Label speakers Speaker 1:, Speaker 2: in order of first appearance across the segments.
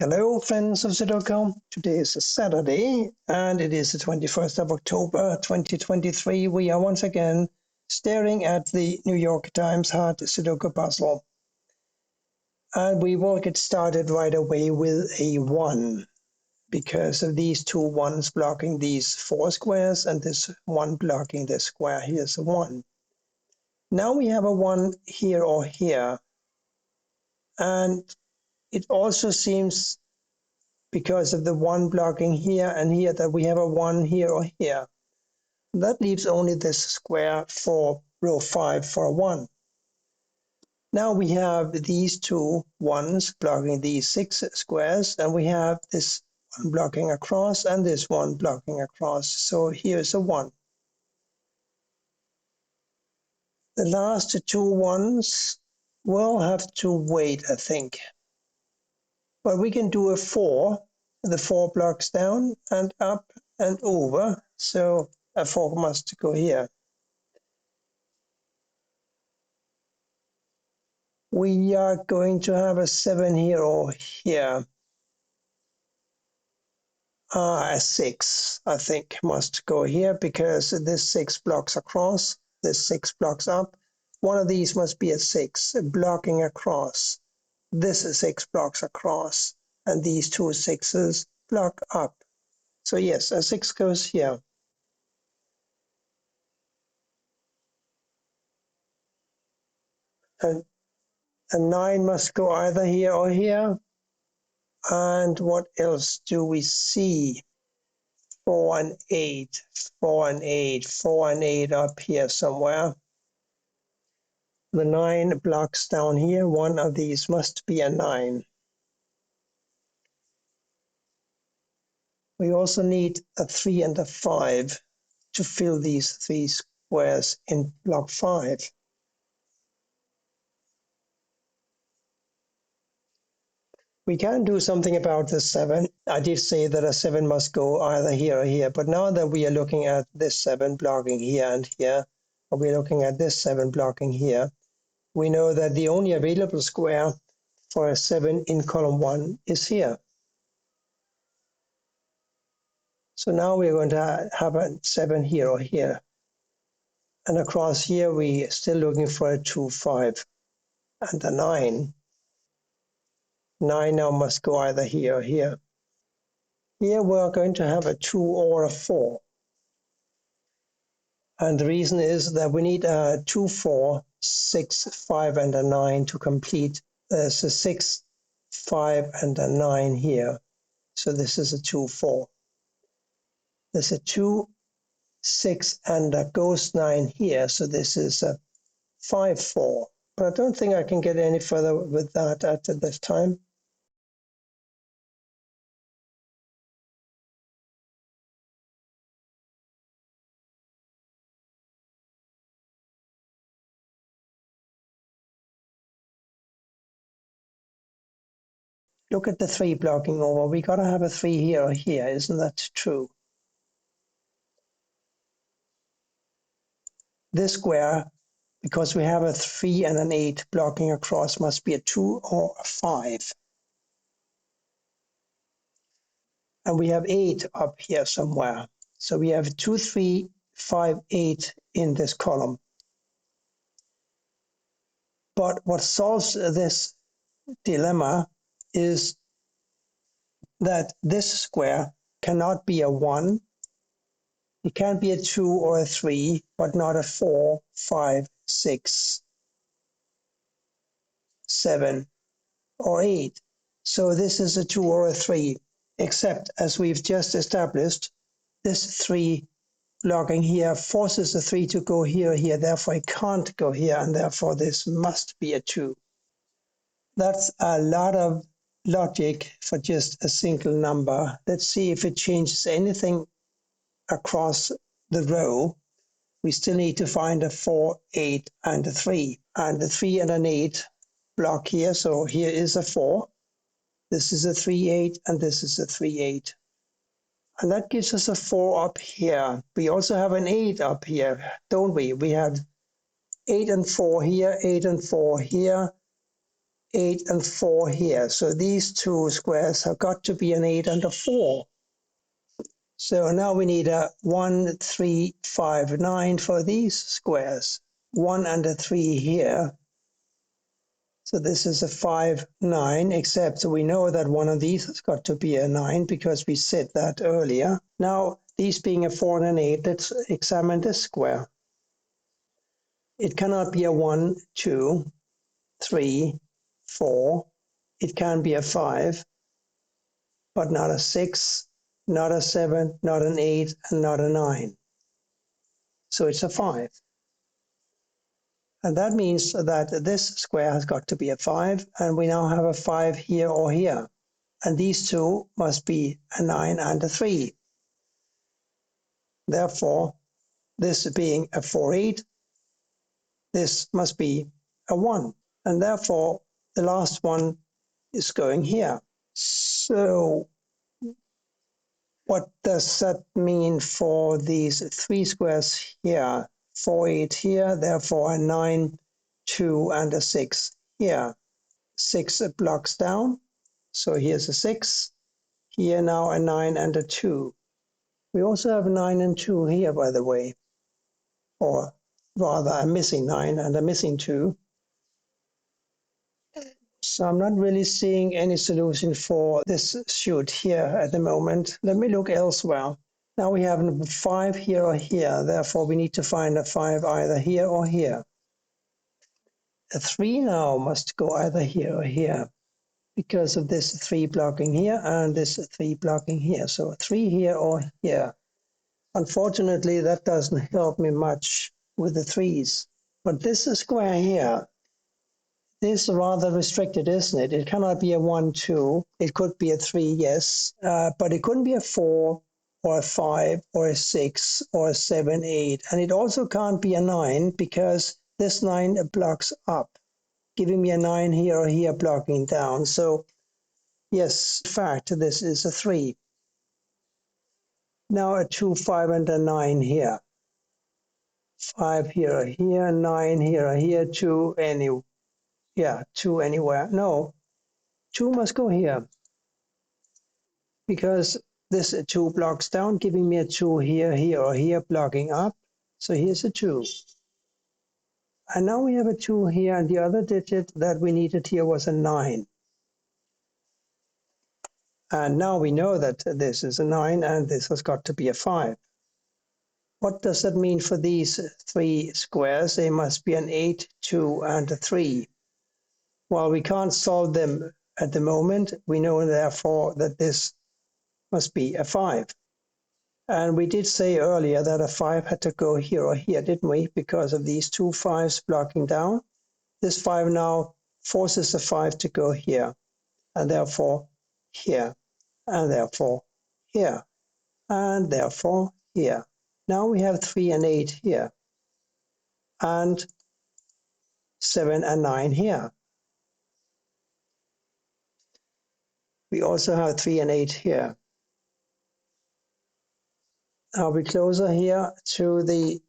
Speaker 1: Hello, friends of Sudoku. Today is a Saturday, and it is the 21st of October, 2023. We are once again staring at the New York Times hard Sudoku puzzle. And we will get started right away with a 1, because of these two ones blocking these 4 squares, and this one blocking this square. Here's a 1. Now we have a 1 here or here. And it also seems, because of the 1 blocking here and here, that we have a 1 here or here. That leaves only this square for row 5 for a 1. Now we have these two 1s blocking these 6 squares, and we have this one blocking across and this one blocking across. So here's a 1. The last two 1s will have to wait, I think. But we can do a 4. The 4 blocks down and up and over, so a 4 must go here. We are going to have a 7 here or here. A 6, I think, must go here, because this 6 blocks across, this 6 blocks up. One of these must be a 6 blocking across. This is 6 blocks across, and these two 6s block up. So yes, a 6 goes here. And a 9 must go either here or here. And what else do we see? 4 and 8, 4 and 8, 4 and 8 up here somewhere. The 9 blocks down here. One of these must be a 9. We also need a 3 and a 5 to fill these 3 squares in block 5. We can do something about the 7. I did say that a 7 must go either here or here, but now that we are looking at this 7 blocking here and here, or we're looking at this 7 blocking here, we know that the only available square for a 7 in column 1 is here. So now we're going to have a 7 here or here. And across here, we're still looking for a 2, 5, and a 9. 9 now must go either here or here. Here we're going to have a 2 or a 4. And the reason is that we need a 2, 4, 6, 5, and a 9 to complete. There's a 6, 5, and a 9 here. So this is a 2, 4. There's a 2, 6, and a ghost 9 here. So this is a 5, 4. But I don't think I can get any further with that at this time. Look at the 3 blocking over. We got to have a 3 here or here. Isn't that true? This square, because we have a 3 and an 8 blocking across, must be a 2 or a 5. And we have 8 up here somewhere. So we have 2, 3, 5, 8 in this column. But what solves this dilemma is that this square cannot be a 1. It can be a 2 or a 3, but not a 4, 5, 6, 7, or 8. So this is a 2 or a 3, except, as we've just established, this 3 blocking here forces the 3 to go here or here. Therefore, it can't go here, and therefore this must be a 2. That's a lot of logic for just a single number. Let's see if it changes anything across the row. We still need to find a 4, 8, and a 3. And the 3 and an 8 block here. So here is a 4. This is a 3, 8, and this is a 3, 8. And that gives us a 4 up here. We also have an 8 up here, don't we? We have 8 and 4 here, 8 and 4 here, 8 and 4 here. So these two squares have got to be an 8 and a 4. So now we need a 1, 3, 5, 9 for these squares. 1 and a 3 here. So this is a 5, 9, except we know that one of these has got to be a 9 because we said that earlier. Now, these being a 4 and an 8, let's examine this square. It cannot be a 1, 2, 3, 4. It can be a 5, but not a 6, not a 7, not an 8, and not a 9. So it's a 5. And that means that this square has got to be a 5, and we now have a 5 here or here. And these two must be a 9 and a 3. Therefore, this being a 4, 8, this must be a 1. And therefore, the last one is going here. So what does that mean for these 3 squares here? 4, 8 here, therefore a 9, 2, and a 6 here. 6 blocks down. So here's a 6. Here now a 9 and a 2. We also have a 9 and 2 here, by the way. Or rather, a missing 9 and a missing 2. So I'm not really seeing any solution for this shoot here at the moment. Let me look elsewhere. Now we have number 5 here or here. Therefore, we need to find a 5 either here or here. A 3 now must go either here or here, because of this 3 blocking here and this 3 blocking here. So 3 here or here. Unfortunately, that doesn't help me much with the 3s. But this square here is rather restricted, isn't it? It cannot be a 1, 2. It could be a 3, yes, but it couldn't be a 4 or a 5 or a 6 or a 7, 8. And it also can't be a 9 because this 9 blocks up, giving me a 9 here or here blocking down. So yes, in fact, this is a 3. Now a 2, 5, and a 9 here. 5 here or here, 9 here or here, 2 2 anywhere. No, 2 must go here because this 2 blocks down, giving me a 2 here, here, or here, blocking up. So here's a 2. And now we have a 2 here, and the other digit that we needed here was a 9. And now we know that this is a 9 and this has got to be a 5. What does that mean for these 3 squares? They must be an 8, 2, and a 3. While we can't solve them at the moment, we know therefore that this must be a 5. And we did say earlier that a 5 had to go here or here, didn't we? Because of these 2 5s blocking down. This 5 now forces a 5 to go here, and therefore here, and therefore here, and therefore here. Now we have 3 and 8 here, and 7 and 9 here. We also have 3 and 8 here. Are we closer here to the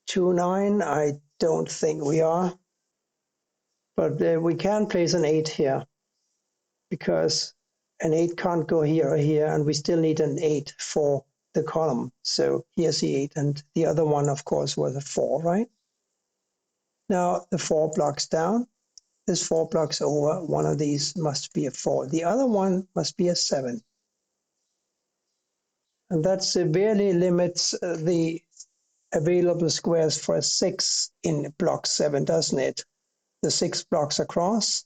Speaker 1: 2, 9? I don't think we are. But we can place an 8 here because an 8 can't go here or here, and we still need an 8 for the column. So here's the 8, and the other one, of course, was a 4, right? Now the 4 blocks down. This 4 blocks over. One of these must be a 4. The other one must be a 7. And that severely limits the available squares for a 6 in block 7, doesn't it? The 6 blocks across,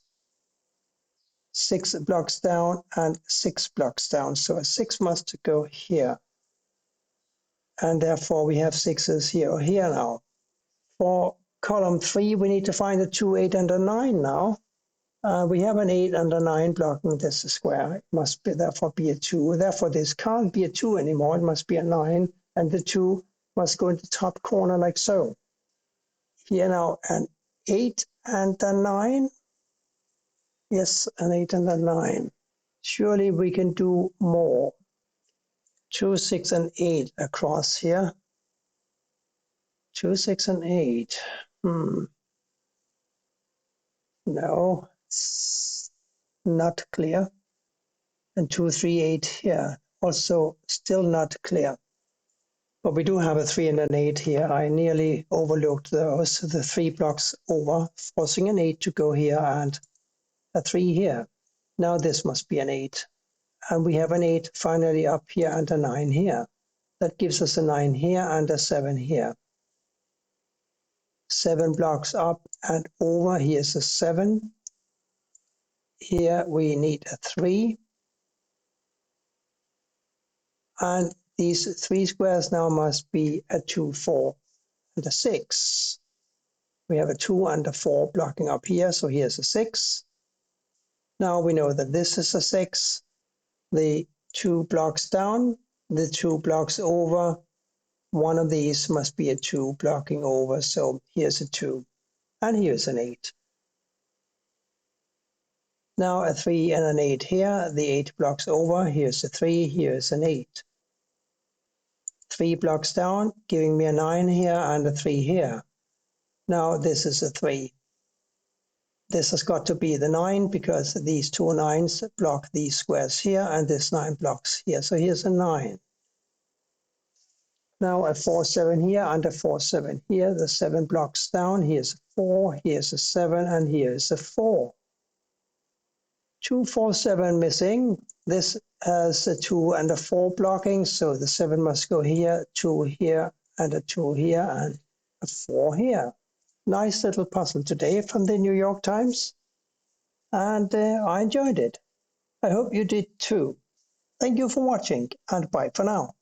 Speaker 1: 6 blocks down, and 6 blocks down. So a 6 must go here. And therefore we have 6s here or here now. For column 3, we need to find a 2, 8, and a 9 now. We have an 8 and a 9 blocking this square. It must be, therefore be a 2. Therefore, this can't be a 2 anymore. It must be a 9. And the 2 must go in the top corner like so. Here now, an 8 and a 9. Yes, an 8 and a 9. Surely we can do more. 2, 6, and 8 across here. 2, 6, and 8. No. not clear. And 2, 3, 8 here, also still not clear. But we do have a 3 and an 8 here. I nearly overlooked those, the 3 blocks over, forcing an 8 to go here and a 3 here. Now this must be an 8. And we have an 8 finally up here and a 9 here. That gives us a 9 here and a 7 here. 7 blocks up and over. Here's a 7. Here we need a 3. And these 3 squares now must be a 2, 4, and a 6. We have a 2 and a 4 blocking up here, so here's a 6. Now we know that this is a 6. The 2 blocks down, the 2 blocks over, one of these must be a 2 blocking over, so here's a 2, and here's an 8. Now a 3 and an 8 here, the 8 blocks over, here's a 3, here's an 8. 3 blocks down, giving me a 9 here and a 3 here. Now this is a 3. This has got to be the 9 because these 2 9s block these squares here and this 9 blocks here. So here's a 9. Now a 4, 7 here and a 4, 7 here. The 7 blocks down. Here's a 4, here's a 7, and here's a 4. 2, 4, 7 missing. This has a 2 and a 4 blocking, so the 7 must go here, 2 here, and a 2 here, and a 4 here. Nice little puzzle today from the New York Times, and I enjoyed it. I hope you did too. Thank you for watching, and bye for now.